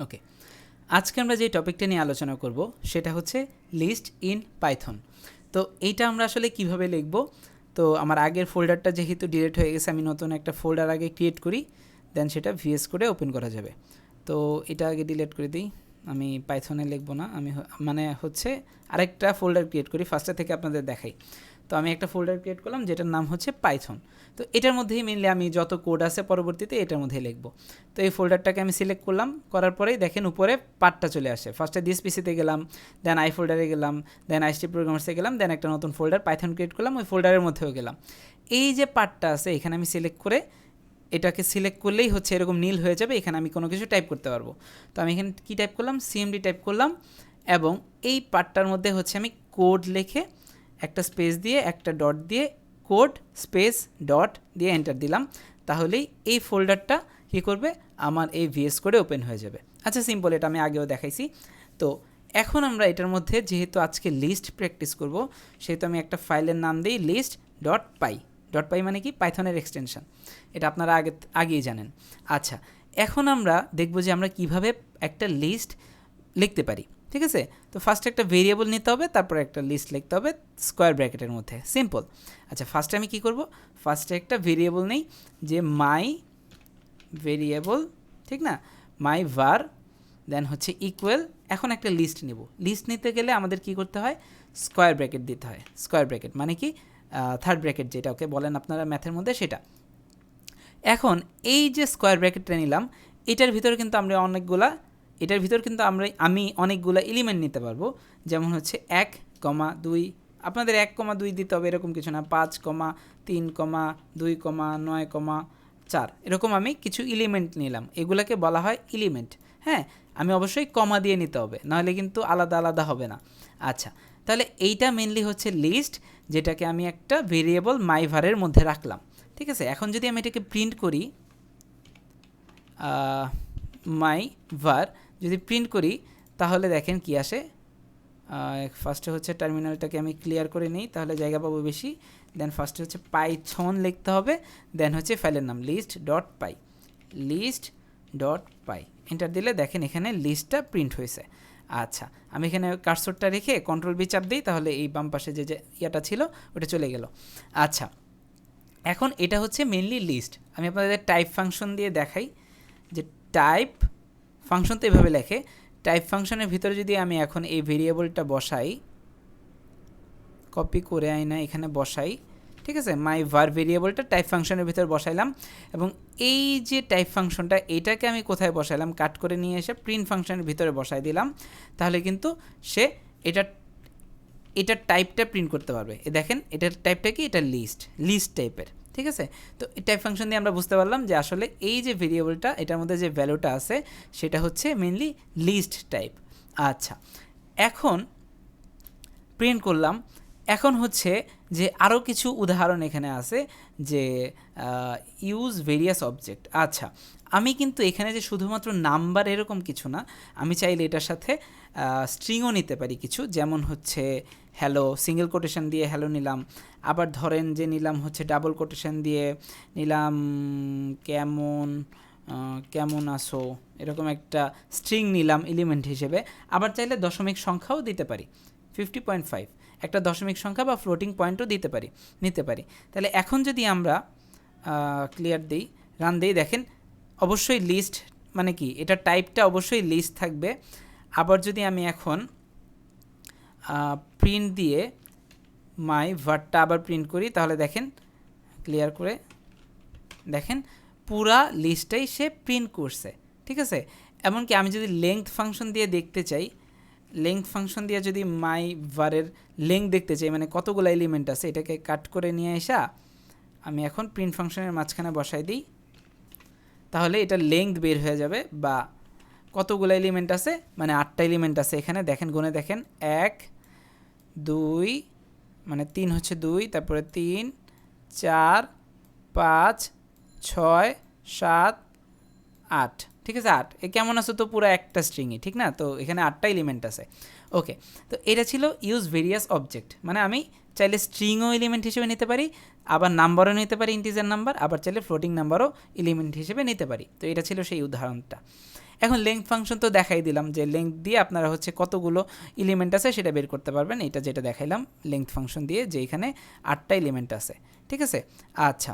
ওকে, আজকে আমরা যে টপিকটা নিয়ে আলোচনা করব সেটা হচ্ছে লিস্ট ইন পাইথন। তো এইটা আমরা আসলে কিভাবে লিখব, তো আমার আগের ফোল্ডারটা যেহেতু ডিলিট হয়ে গেছে, আমি নতুন একটা ফোল্ডার আগে ক্রিয়েট করি, দেন সেটা ভিএস করে ওপেন করা যাবে। তো এটা আগে ডিলিট করে দিই, আমি পাইথনে লিখব না, আমি মানে হচ্ছে আরেকটা ফোল্ডার ক্রিয়েট করি, ফার্স্টে থেকে আপনাদের দেখাই। তো আমি একটা ফোল্ডার ক্রিয়েট করলাম যেটার নাম হচ্ছে পাইথন। তো এটার মধ্যেই মেনলি আমি যত কোড আছে পরবর্তীতে এটার মধ্যেই লিখব। তো এই ফোল্ডারটাকে আমি সিলেক্ট করলাম, করার পরেই দেখেন উপরে পার্টটা চলে আসে। ফার্স্টে দিস পিসিতে গেলাম, দেন আই ফোল্ডারে গেলাম, দেন আইসটি প্রোগ্রামার্সে গেলাম, দেন একটা নতুন ফোল্ডার পাইথন ক্রিয়েট করলাম, ওই ফোল্ডারের মধ্যেও গেলাম। এই যে পার্টটা আছে এখানে আমি সিলেক্ট করে, এটাকে সিলেক্ট করলেই হচ্ছে এরকম নীল হয়ে যাবে, এখানে আমি কোনো কিছু টাইপ করতে পারবো। তো আমি এখানে কী টাইপ করলাম, সিএমডি টাইপ করলাম, এবং এই পার্টটার মধ্যে হচ্ছে আমি কোড লিখে একটা স্পেস দিয়ে একটা ডট দিয়ে কোড স্পেস ডট দিয়ে এন্টার দিলাম, তাহলেই এই ফোল্ডারটা কী করবে, আমার এই ভিএস কোডে ওপেন হয়ে যাবে। আচ্ছা, সিম্পল, এটা আমি আগেও দেখাইছি। তো এখন আমরা এটার মধ্যে যেহেতু আজকে লিস্ট প্র্যাকটিস করব, সেহেতু আমি একটা ফাইলের নাম দিই লিস্ট ডট পাই। ডট পাই মানে কি, পাইথনের এক্সটেনশন, এটা আপনারা আগেই জানেন। আচ্ছা, এখন আমরা দেখব যে আমরা কিভাবে একটা লিস্ট লিখতে পারি। ঠিক আছে, তো ফার্স্টে একটা ভেরিয়েবল নিতে হবে, তারপর একটা লিস্ট লিখতে হবে স্কোয়ার ব্র্যাকেটের মধ্যে, সিম্পল। আচ্ছা, ফার্স্টে আমি কি করব, ফার্স্টে একটা ভেরিয়েবল নেই, যে মাই ভেরিয়েবল, ঠিক না, মাই var, দেন হচ্ছে ইকুয়াল, এখন একটা লিস্ট নেব। লিস্ট নিতে গেলে আমাদের কি করতে হয়, স্কোয়ার ব্র্যাকেট দিতে হয়। স্কোয়ার ব্র্যাকেট মানে কি, থার্ড ব্র্যাকেট যেটা ওকে বলেন আপনারা ম্যাথের মধ্যে, সেটা। এখন এই যে স্কোয়ার ব্র্যাকেটটা নিলাম, এটার ভিতরে কিন্তু আমি অনেকগুলো এলিমেন্ট নিতে পারবো। যেমন হচ্ছে 1,2, আপনাদের 1,2 দিতে হবে এরকম কিছু না, 5,3,2,9,4 এরকম আমি কিছু এলিমেন্ট নিলাম, এগুলোকে বলা হয় এলিমেন্ট। হ্যাঁ, আমি অবশ্যই কমা দিয়ে নিতে হবে, নাহলে কিন্তু আলাদা আলাদা হবে না। আচ্ছা, তাহলে এইটা মেনলি হচ্ছে লিস্ট, যেটাকে আমি একটা ভেরিয়েবল মাইভারের মধ্যে রাখলাম। ঠিক আছে, এখন যদি আমি এটাকে প্রিন্ট করি, মাই var যদি প্রিন্ট করি, তাহলে দেখেন কি আসে। ফার্স্টে হচ্ছে টার্মিনালটাকে আমি ক্লিয়ার করে নিই, তাহলে জায়গা পাবো বেশি। দেন ফার্স্টে হচ্ছে পাইথন লিখতে হবে, দেন হচ্ছে ফাইলের নাম লিস্ট ডট পাই, লিস্ট ডট পাই, এন্টার দিলে দেখেন এখানে লিস্টটা প্রিন্ট হয়েছে। আচ্ছা, আমি এখানে কার্সরটা রেখে কন্ট্রোল বি চাপ দিই, তাহলে এই বাম পাশে যে ইয়াটা ছিল ওটা চলে গেল। আচ্ছা, এখন এটা হচ্ছে মেনলি লিস্ট। আমি আপনাদের টাইপ ফাংশন দিয়ে দেখাই, যে টাইপ ফাংশন তো এভাবে লেখে। টাইপ ফাংশনের ভিতরে যদি আমি এখন এই ভেরিয়েবলটা বসাই, কপি করে আইনা এখানে বসাই, ঠিক আছে, মাই var ভেরিয়েবলটা টাইপ ফাংশনের ভিতরে বসাইলাম, এবং এই যে টাইপ ফাংশনটা এটাকে আমি কোথায় বসাইলাম, কাট করে নিয়ে এসে প্রিন্ট ফাংশনের ভিতরে বসাই দিলাম, তাহলে কিন্তু সে এটার টাইপটা প্রিন্ট করতে পারবে। দেখেন এটার টাইপটা কি, এটা লিস্ট টাইপের। ঠিক আছে, তো এই টাইপ ফাংশন দিয়ে আমরা বুঝতে পারলাম যে আসলে এই যে ভেরিয়েবলটা, এটার মধ্যে যে ভ্যালুটা আছে সেটা হচ্ছে মেনলি লিস্ট টাইপ। আচ্ছা, এখন প্রিন্ট করলাম। এখন হচ্ছে যে আরও কিছু উদাহরণ এখানে আছে, যে ইউজ ভেরিয়াস অবজেক্ট। আচ্ছা, আমি কিন্তু এখানে যে শুধুমাত্র নাম্বার এরকম কিছু না, আমি চাইলে এটার সাথে স্ট্রিংও নিতে পারি কিছু, যেমন হচ্ছে হ্যালো, সিঙ্গেল কোটেশন দিয়ে হ্যালো নিলাম, আবার ধরেন যে নিলাম হচ্ছে ডাবল কোটেশন দিয়ে নিলাম কেমন আসো, এরকম একটা স্ট্রিং নিলাম এলিমেন্ট হিসেবে। আবার চাইলে দশমিক সংখ্যাও দিতে পারি, 50.5 একটা দশমিক সংখ্যা বা ফ্লোটিং পয়েন্টও নিতে পারি। তাহলে এখন যদি আমরা ক্লিয়ার দিই, রান দিই, দেখেন অবশ্যই লিস্ট মানে কি, এটা টাইপটা অবশ্যই লিস্ট থাকবে। আবার যদি আমি এখন প্রিন্ট দিয়ে মাই ভারটা আবার প্রিন্ট করি, তাহলে দেখেন ক্লিয়ার করে দেখেন পুরা লিস্টটাই সে প্রিন্ট করছে। ঠিক আছে, এমনকি আমি যদি লেংথ ফাংশন দিয়ে দেখতে চাই, লেংথ ফাংশন দিয়ে যদি মাই ভারের লেংথ দেখতে চাই, মানে কতগুলো এলিমেন্ট আছে, এটাকে কাট করে নিয়ে আসা আমি এখন প্রিন্ট ফাংশনের মাঝখানে বসাই দিই, তাহলে এটা লেংথ বের হয়ে যাবে, বা কতগুলো এলিমেন্ট আছে, মানে 8টা এলিমেন্ট আছে এখানে। দেখেন গুণে দেখেন, 1 2 মানে 3 হচ্ছে 2, তারপরে 3 4 5 6 7 8, ঠিক আছে 8। এ কেমন আছে, তো পুরো একটা স্ট্রিংই, ঠিক না, তো এখানে 8টা এলিমেন্ট আছে। ওকে, তো এটা ছিল ইউজ ভেরিয়াস অবজেক্ট, মানে আমি চাইলে স্ট্রিংও এলিমেন্ট হিসেবে নিতে পারি, আবার নাম্বারও নিতে পারি, ইন্টিজার নাম্বার, আবার চাইলে ফ্লোটিং নাম্বারও এলিমেন্ট হিসেবে নিতে পারি। তো এটা ছিল সেই উদাহরণটা। এখন লেংথ ফাংশন তো দেখাই দিলাম যে লেংথ দিয়ে আপনারা হচ্ছে কতগুলো এলিমেন্ট আছে সেটা বের করতে পারবেন। এটা যেটা দেখাইলাম লেংথ ফাংশন দিয়ে যে এখানে 8টা এলিমেন্ট আছে, ঠিক আছে। আচ্ছা,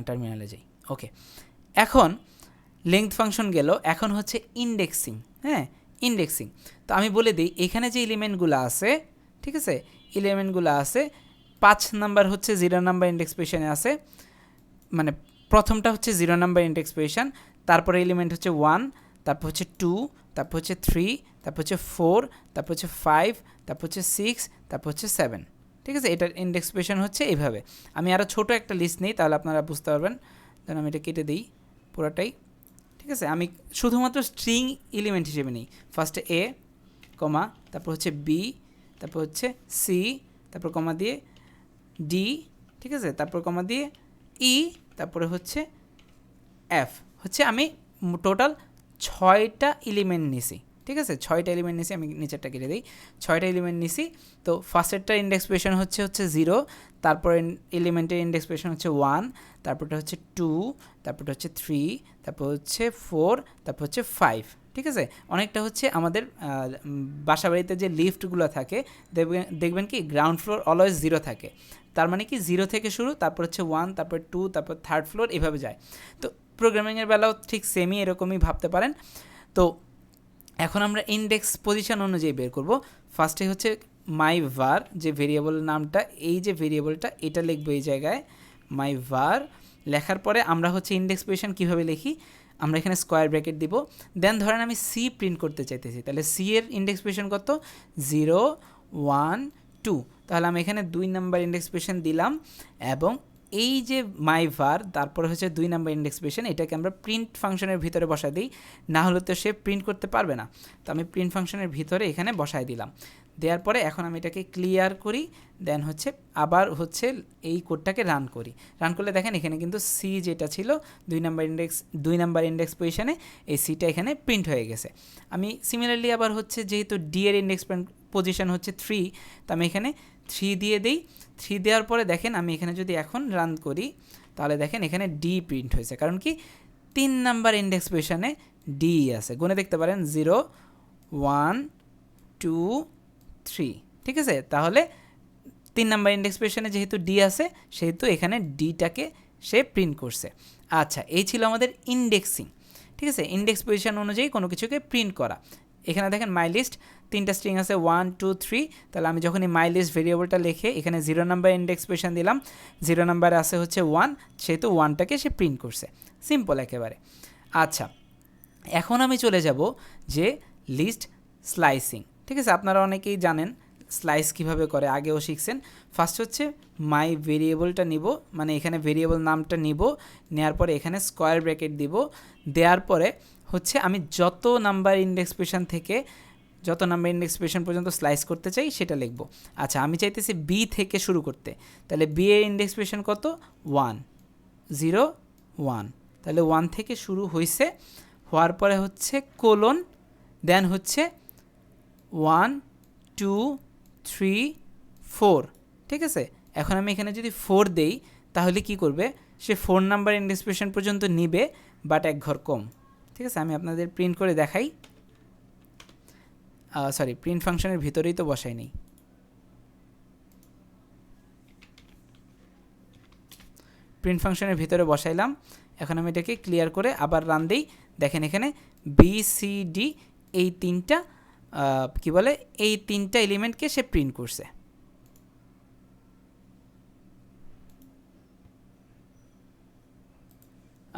টার্মিনালে যাই। ওকে, এখন লেংথ ফাংশন গেল, এখন হচ্ছে ইন্ডেক্সিং। হ্যাঁ, ইন্ডেক্সিং। তো আমি বলে দিই এখানে যে এলিমেন্টগুলো আছে, ঠিক আছে, এলিমেন্টগুলো আছে 5 নাম্বার হচ্ছে 0 নাম্বার ইন্ডেক্স পজিশনে আছে, মানে প্রথমটা হচ্ছে 0 নাম্বার ইন্ডেক্স পজিশন, তারপরে এলিমেন্ট হচ্ছে 1, তারপর হচ্ছে 2, তারপর হচ্ছে 3, তারপর হচ্ছে 4, তারপর হচ্ছে 5, তারপর হচ্ছে 6, তারপর হচ্ছে 7, ঠিক আছে। এটার ইন্ডেক্স পজিশন হচ্ছে এইভাবে। আমি আরও ছোট একটা লিস্ট নেই, তাহলে আপনারা বুঝতে পারবেন। দেন আমি এটা কেটে দিই পুরোটাই, ঠিক আছে। আমি শুধুমাত্র স্ট্রিং এলিমেন্ট হিসেবে নিই। ফার্স্টে এ কমা, তারপর হচ্ছে বি, তারপর হচ্ছে সি, তারপর কমা দিয়ে ডি, ঠিক আছে, তারপর কমা দিয়ে ই, তারপরে হচ্ছে এফ। হচ্ছে আমি টোটাল 6টা এলিমেন্ট নিছি, ঠিক আছে। 6টা এলিমেন্ট নিছি, আমি নিচেরটা কেটে দিই। 6টা এলিমেন্ট নিছি। তো ফার্স্টেরটা ইন্ডেক্স পজিশন হচ্ছে 0, তারপর এলিমেন্টের ইন্ডেক্স পজিশন হচ্ছে 1, তারপরটা হচ্ছে 2, তারপরটা হচ্ছে 3, তারপর হচ্ছে 4, তারপর হচ্ছে 5, ঠিক আছে। অনেকটা হচ্ছে আমাদের বাসাবাড়িতে যে লিফটগুলো থাকে দেখবেন কি গ্রাউন্ড ফ্লোর অলওয়েজ 0 থাকে, তার মানে কি 0 থেকে শুরু, তারপর হচ্ছে 1, তারপর 2, তারপর 3rd ফ্লোর, এভাবে যায়। তো প্রোগ্রামিংয়ের বেলাও ঠিক সেমই এরকমই ভাবতে পারেন। তো এখন আমরা ইন্ডেক্স পজিশন অনুযায়ী বের করব। ফার্স্টে হচ্ছে মাই var, যে ভেরিয়েবল নামটা, এই যে ভেরিয়েবলটা এটা লিখবো এই জায়গায় মাই var। লেখার পরে আমরা হচ্ছে ইন্ডেক্স পজিশন কীভাবে লিখি, আমরা এখানে স্কোয়ার ব্র্যাকেট দিব। দেন ধরেন আমি সি প্রিন্ট করতে চাইতেছি, তাহলে সি এর ইন্ডেক্স পজিশন কত, 0, 1, 2। তাহলে আমি এখানে 2 নাম্বার ইন্ডেক্স পজিশন দিলাম, এবং এই যে মাই var তারপরে হচ্ছে 2 নাম্বার ইন্ডেক্স পজিশন, এটাকে আমরা প্রিন্ট ফাংশনের ভিতরে বসাই দিই, না হলে তো সে প্রিন্ট করতে পারবে না। তো আমি প্রিন্ট ফাংশনের ভিতরে এখানে বসাই দিলাম। দেওয়ার পরে এখন আমি এটাকে ক্লিয়ার করি, দেন হচ্ছে আবার হচ্ছে এই কোডটাকে রান করি। রান করলে দেখেন এখানে কিন্তু সি যেটা ছিল 2 নাম্বার ইন্ডেক্স পজিশনে, এই সিটা এখানে প্রিন্ট হয়ে গেছে। আমি সিমিলারলি আবার হচ্ছে যেহেতু ডি এর ইন্ডেক্স পজিশন হচ্ছে 3, তো আমি এখানে 3 দিয়ে দিই। 3 দেওয়ার পরে দেখেন আমি এখানে যদি এখন রান করি, তাহলে দেখেন এখানে ডি প্রিন্ট হয়েছে, কারণ কি 3 নাম্বার ইন্ডেক্স পজিশনে ডি আছে। গুনে দেখতে পারেন 0, 1, 2, 3, ঠিক আছে। তাহলে 3 নাম্বার ইন্ডেক্স পজিশনে যেহেতু ডি আছে, সেহেতু এখানে ডিটাকে সে প্রিন্ট করছে। আচ্ছা, এই ছিল আমাদের ইন্ডেক্সিং, ঠিক আছে। ইন্ডেক্স পজিশন অনুযায়ী কোনো কিছুকে প্রিন্ট করা। এখানে দেখেন মাই লিস্ট 3টা স্ট্রিং আছে 1, 2, 3। তাহলে আমি যখন এই মাই লিস্ট ভেরিয়েবলটা লিখে এখানে 0 নাম্বার ইন্ডেক্স পজিশন দিলাম, 0 নাম্বারে আছে হচ্ছে 1, সেহেতু 1টাকে সে প্রিন্ট করছে। সিম্পল একেবারে। আচ্ছা, এখন আমি চলে যাব যে লিস্ট স্লাইসিং, ঠিক আছে। আপনারা অনেকেই জানেন স্লাইস কিভাবে করে, আগেও শিখছেন। ফার্স্ট হচ্ছে মাই ভেরিয়েবলটা নিব, মানে এখানে ভেরিয়েবল নামটা নিব, নেওয়ার পরে এখানে স্কোয়ার ব্র্যাকেট দিব। দেওয়ার পরে হচ্ছে আমি যত নাম্বার ইন্ডেক্স পজিশন থেকে যত নাম্বার ইন্ডেক্স পজিশন পর্যন্ত স্লাইস করতে চাই সেটা লিখব। আচ্ছা, আমি চাইতেছি বি থেকে শুরু করতে, তাহলে বি এর ইন্ডেক্স পজিশন কত, 1, 0, 1। তাহলে 1 থেকে শুরু হয়েছে, হওয়ার পরে হচ্ছে কোলন, দেন হচ্ছে 1, 2, 3, 4, ঠিক আছে। এখন আমি এখানে যদি 4 দেই, তাহলে কি করবে, সে 4 নাম্বার ইন্ডেক্স পজিশন পর্যন্ত নিবে, বাট এক ঘর কম, ঠিক আছে। আমি আপনাদের প্রিন্ট করে দেখাই, সরি প্রিন্ট ফাংশনের ভিতরেই তো বসাই নেই। প্রিন্ট ফাংশনের ভিতরে বসাইলাম। এখন আমি এটাকে ক্লিয়ার করে আবার রান দিই। দেখেন এখানে বি, সি, ডি এই 3টা কি বলে, এই 3টা এলিমেন্টকে সে প্রিন্ট করছে।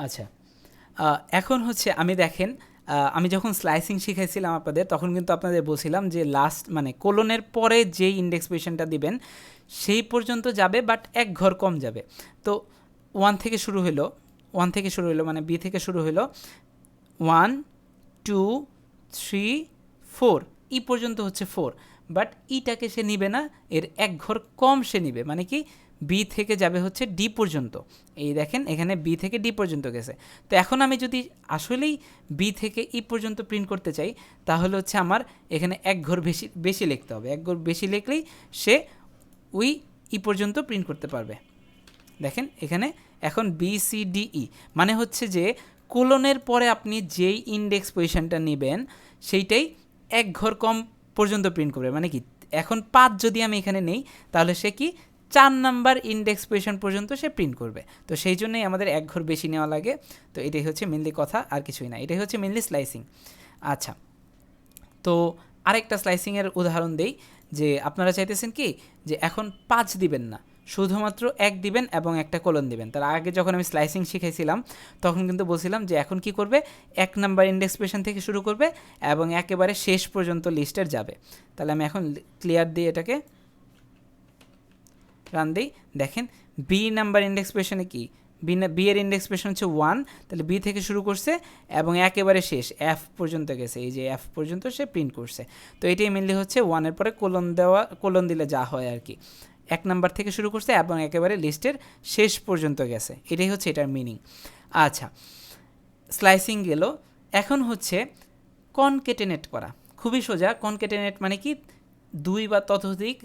আচ্ছা, এখন হচ্ছে আমি দেখেন আমি যখন স্লাইসিং শিখাইছিলাম আপনাদের, তখন কিন্তু আপনাদের বলছিলাম যে লাস্ট মানে কোলনের পরে যেই ইন্ডেক্স পজিশনটা দিবেন সেই পর্যন্ত যাবে, বাট এক ঘর কম যাবে। তো 1 থেকে শুরু হলো মানে বি থেকে শুরু হলো 1, 2, 3, 4, ই পর্যন্ত হচ্ছে 4, বাট ইটাকে সে নিবে না, এর এক ঘর কম সে নিবে, মানে কি বি থেকে যাবে হচ্ছে ডি পর্যন্ত। এই দেখেন এখানে বি থেকে ডি পর্যন্ত গেছে। তো এখন আমি যদি আসলেই বি থেকে ই পর্যন্ত প্রিন্ট করতে চাই, তাহলে হচ্ছে আমার এখানে এক ঘর বেশি লিখতে হবে। এক ঘর বেশি লিখলেই সে ওই ই পর্যন্ত প্রিন্ট করতে পারবে। দেখেন এখানে এখন বি, সি, ডি, ই, মানে হচ্ছে যে কোলনের পরে আপনি যেই ইন্ডেক্স পজিশনটা নেবেন সেইটাই এক ঘর কম পর্যন্ত প্রিন্ট করবে। মানে কি, এখন 5 যদি আমি এখানে নেই তাহলে সে কি 4 নাম্বার ইন্ডেক্স পজিশন পর্যন্ত সে প্রিন্ট করবে। তো সেই জন্যই আমাদের এক ঘর বেশি নেওয়া লাগে। তো এটাই হচ্ছে মেনলি কথা, আর কিছুই না। এটাই হচ্ছে মেনলি স্লাইসিং। আচ্ছা, তো আরেকটা স্লাইসিংয়ের উদাহরণ দেই, যে আপনারা চাইতেছেন কি যে এখন 5 দিবেন না, শুধুমাত্র 1 দিবেন এবং একটা কোলন দিবেন। তার আগে যখন আমি স্লাইসিং শিখেছিলাম তখন কিন্তু বলছিলাম যে এখন কি করবে, 1 নাম্বার ইন্ডেক্স পজিশন থেকে শুরু করবে এবং একেবারে শেষ পর্যন্ত লিস্টের যাবে। তাহলে আমি এখন ক্লিয়ার দিই, এটাকে রান দিই। দেখেন বি নাম্বার ইন্ডেক্স পজিশনে কি, বি এর ইন্ডেক্স পজিশন হচ্ছে 1, তাহলে বি থেকে শুরু করছে এবং একেবারে শেষ এফ পর্যন্ত গেছে, এই যে এফ পর্যন্ত সে প্রিন্ট করছে। তো এটাই মেনলি হচ্ছে 1-এর পরে কোলন দিলে যা হয় আর কি, 1 নাম্বার থেকে শুরু করছে এবং একেবারে লিস্টের শেষ পর্যন্ত গেছে, এটাই হচ্ছে এটার মিনিং। আচ্ছা, স্লাইসিং গেল। এখন হচ্ছে কনকেটেনেট করা, খুবই সোজা। কনকেটেনেট মানে কি, 2 বা ততোধিক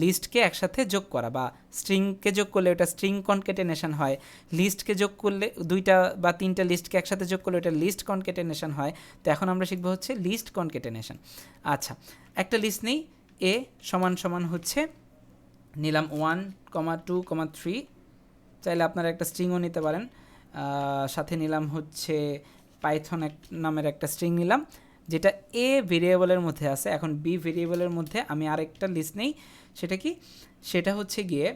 লিস্টকে একসাথে যোগ করা, বা স্ট্রিংকে যোগ করলে ওটা স্ট্রিং কনকেটেনেশন হয়, লিস্টকে যোগ করলে 2টা বা 3টা লিস্টকে একসাথে যোগ করলে ওটা লিস্ট কনকেটেনেশন হয়। তো এখন আমরা শিখবো হচ্ছে লিস্ট কনকেটেনেশন। আচ্ছা, একটা লিস্ট নেই, এ সমান সমান হচ্ছে নিলাম 1, 2, 3, চাইলে আপনারা একটা স্ট্রিংও নিতে পারেন, সাথে নিলাম হচ্ছে পাইথন নামের একটা স্ট্রিং নিলাম, যেটা এ ভেরিয়েবলের মধ্যে আছে। এখন বি ভেরিয়েবলের মধ্যে আমি আরেকটা লিস্ট নেই, সেটা কি, সেটা হচ্ছে গিয়ে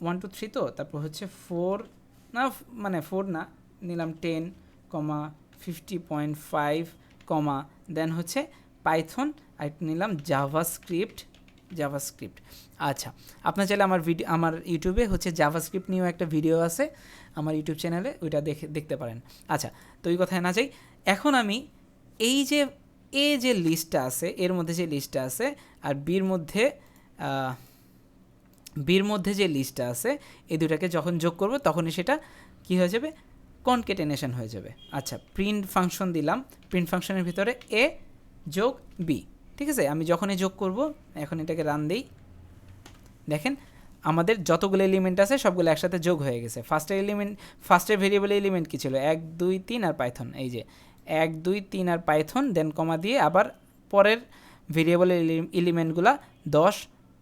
1 2 3, তো তারপর হচ্ছে 4 না, মানে 4 না, নিলাম 10, 50.5, দেন হচ্ছে পাইথন, আর নিলাম জাভাস্ক্রিপ্ট। আচ্ছা, আপনার চাইলে আমার ইউটিউবে হচ্ছে জাভাস্ক্রিপ্ট নিয়েও একটা ভিডিও আছে আমার ইউটিউব চ্যানেলে, ওইটা দেখতে পারেন। আচ্ছা, তো ওই কথায় না যাই, এখন আমি এই যে এ যে লিস্টটা আছে, এর মধ্যে যে লিস্টটা আছে, আর বির মধ্যে যে লিস্টটা আছে, এই দুটাকে যখন যোগ করব তখনই সেটা কি হয়ে যাবে, কনকেটেনেশন হয়ে যাবে। আচ্ছা, প্রিন্ট ফাংশন দিলাম, প্রিন্ট ফাংশনের ভিতরে এ যোগ বি, ঠিক আছে। আমি যখনই যোগ করব, এখন এটাকে রান দিই, দেখেন আমাদের যতগুলো এলিমেন্ট আছে সবগুলো একসাথে যোগ হয়ে গেছে। ফার্স্টের ভেরিয়েবল এলিমেন্ট কী ছিল, 1 2 3 আর পাইথন, এই যে 1 2 3 আর পাইথন, দেন কমা দিয়ে আবার পরের ভেরিয়েবলের এলিমেন্টগুলা 10,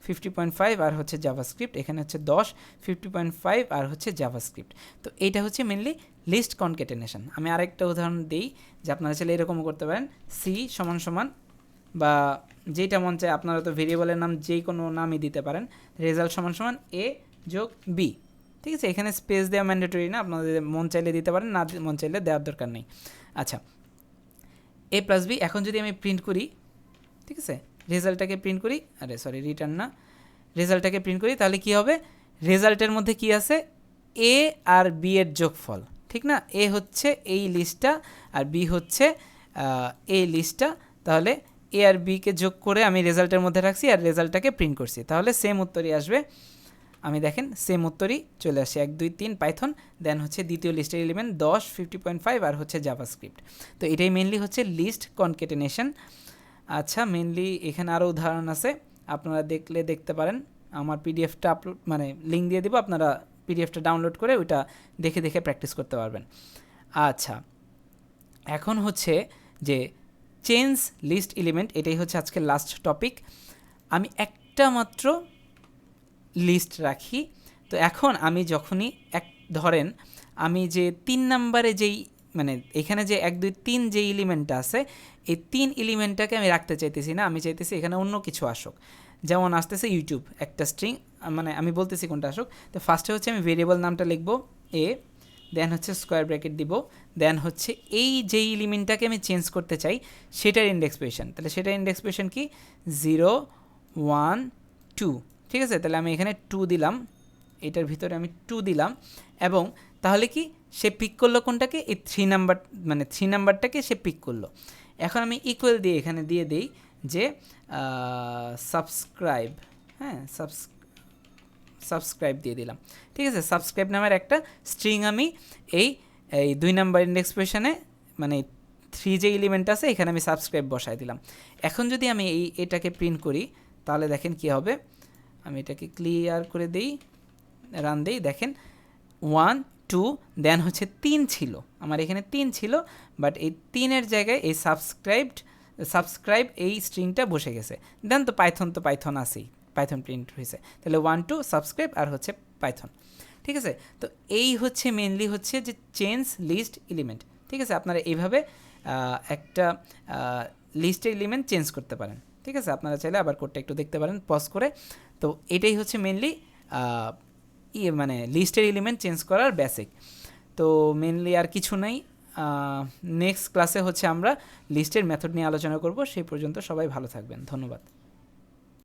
50.5 আর হচ্ছে জাভাস্ক্রিপ্ট, এখানে হচ্ছে 10, 50.5 আর হচ্ছে জাভাস্ক্রিপ্ট। তো এইটা হচ্ছে মেনলি লিস্ট কনকেটেনেশন। আমি আরেকটা উদাহরণ দিই, যে আপনারা চাইলে এরকমও করতে পারেন, সি সমান সমান, বা যেটা মন চায়, আপনারা তো ভেরিয়েবলের নাম যেই কোনো নামই দিতে পারেন, রেজাল্ট সমান সমান এ যোগ বি, ঠিক আছে। এখানে স্পেস দেওয়া ম্যান্ডেটরি না, আপনাদের মন চাইলে দিতে পারেন, না মন চাইলে দেওয়ার দরকার নেই। আচ্ছা, এ প্লাস বি, এখন যদি আমি প্রিন্ট করি, ঠিক আছে, রেজাল্টটাকে প্রিন্ট করি, রিটার্ন না, রেজাল্টটাকে প্রিন্ট করি, তাহলে কি হবে, রেজাল্টের মধ্যে কি আছে, এ আর বি এর যোগফল, ঠিক না। এ হচ্ছে এই লিস্টটা আর বি হচ্ছে এই লিস্টটা, তাহলে এ আর বিকে যোগ করে আমি রেজাল্টের মধ্যে রাখছি আর রেজাল্টটাকে প্রিন্ট করছি, তাহলে সেম উত্তরই আসবে। আমি দেখেন সেম উত্তরই চলে আসে, 1 2 3 পাইথন, দেন হচ্ছে দ্বিতীয় লিস্টের এলিমেন্ট 10, 50.5 আর হচ্ছে জাভাস্ক্রিপ্ট। তো এটাই মেনলি হচ্ছে লিস্ট কনকেটেনেশন। আচ্ছা, মেনলি এখানে আরও উদাহরণ আছে, আপনারা দেখতে পারেন, আমার পিডিএফটা মানে লিঙ্ক দিয়ে দিব, আপনারা পিডিএফটা ডাউনলোড করে ওইটা দেখে প্র্যাকটিস করতে পারবেন। আচ্ছা, এখন হচ্ছে যে চেঞ্জ লিস্ট এলিমেন্ট, এটাই হচ্ছে আজকের লাস্ট টপিক। আমি একটা মাত্র লিস্ট রাখি, তো এখন আমি যখনই ধরেন আমি যে 3 নাম্বারে যেই, মানে এখানে যে 1 2 3 যে এলিমেন্টটা আছে, এই 3 এলিমেন্টটাকে আমি রাখতে চাইতেছি না, আমি চাইতেছি এখানে অন্য কিছু আসুক। যেমন আসতেছে ইউটিউব একটা স্ট্রিং, মানে আমি বলতেছি কোনটা আসুক। তো ফার্স্টে হচ্ছে আমি ভেরিয়েবল নামটা লিখবো এ, দেন হচ্ছে স্কোয়ার ব্র্যাকেট দিব, দেন হচ্ছে এই যেই এলিমেন্টটাকে আমি চেঞ্জ করতে চাই সেটার ইন্ডেক্স পজিশন, তাহলে সেটার ইন্ডেক্স পজিশন কি 0 1 2, ঠিক আছে। তাহলে আমি এখানে 2 দিলাম, এটার ভিতরে আমি 2 দিলাম, এবং তাহলে কি সে পিক করলো কোনটাকে, এই 3 নাম্বার, মানে 3 নাম্বারটাকে সে পিক করলো। এখন আমি ইকুয়াল দিয়ে এখানে দিয়ে দেই যে সাবস্ক্রাইব, হ্যাঁ সাবস্ক্রাইব দিয়ে দিলাম, ঠিক আছে। সাবস্ক্রাইব নামের একটা স্ট্রিং আমি এই 2 নাম্বার ইন্ডেক্স পজিশনে, মানে 3 যে এলিমেন্ট আছে এখানে আমি সাবস্ক্রাইব বসাই দিলাম। এখন যদি আমি এটাকে প্রিন্ট করি, তাহলে দেখেন কি হবে, আমি এটাকে ক্লিয়ার করে দিই, রান দিই, দেখেন 1 2 দেন হচ্ছে 3 ছিল, আমার এখানে 3 ছিল, বাট এই 3-এর জায়গায় এই সাবস্ক্রাইব এই স্ট্রিংটা বসে গেছে। দেন তো পাইথন আছেই, পাইথন প্রিন্ট হয়েছে, তাহলে 1 2 সাবস্ক্রাইব আর হচ্ছে পাইথন। ঠিক আছে, তো এই হচ্ছে মেনলি হচ্ছে যে চেঞ্জ লিস্ট এলিমেন্ট। ঠিক আছে, আপনারা এইভাবে একটা লিস্টের এলিমেন্ট চেঞ্জ করতে পারেন। ঠিক আছে, আপনারা চাইলে আবার কোডটা একটু দেখতে পারেন পজ করে। তো এটাই হচ্ছে মেনলি মানে লিস্টের এলিমেন্ট চেঞ্জ করার বেসিক। তো মেনলি আর কিছু নাই। নেক্সট ক্লাসে হচ্ছে আমরা লিস্টের মেথড নিয়ে আলোচনা করব। সেই পর্যন্ত সবাই ভালো থাকবেন, ধন্যবাদ।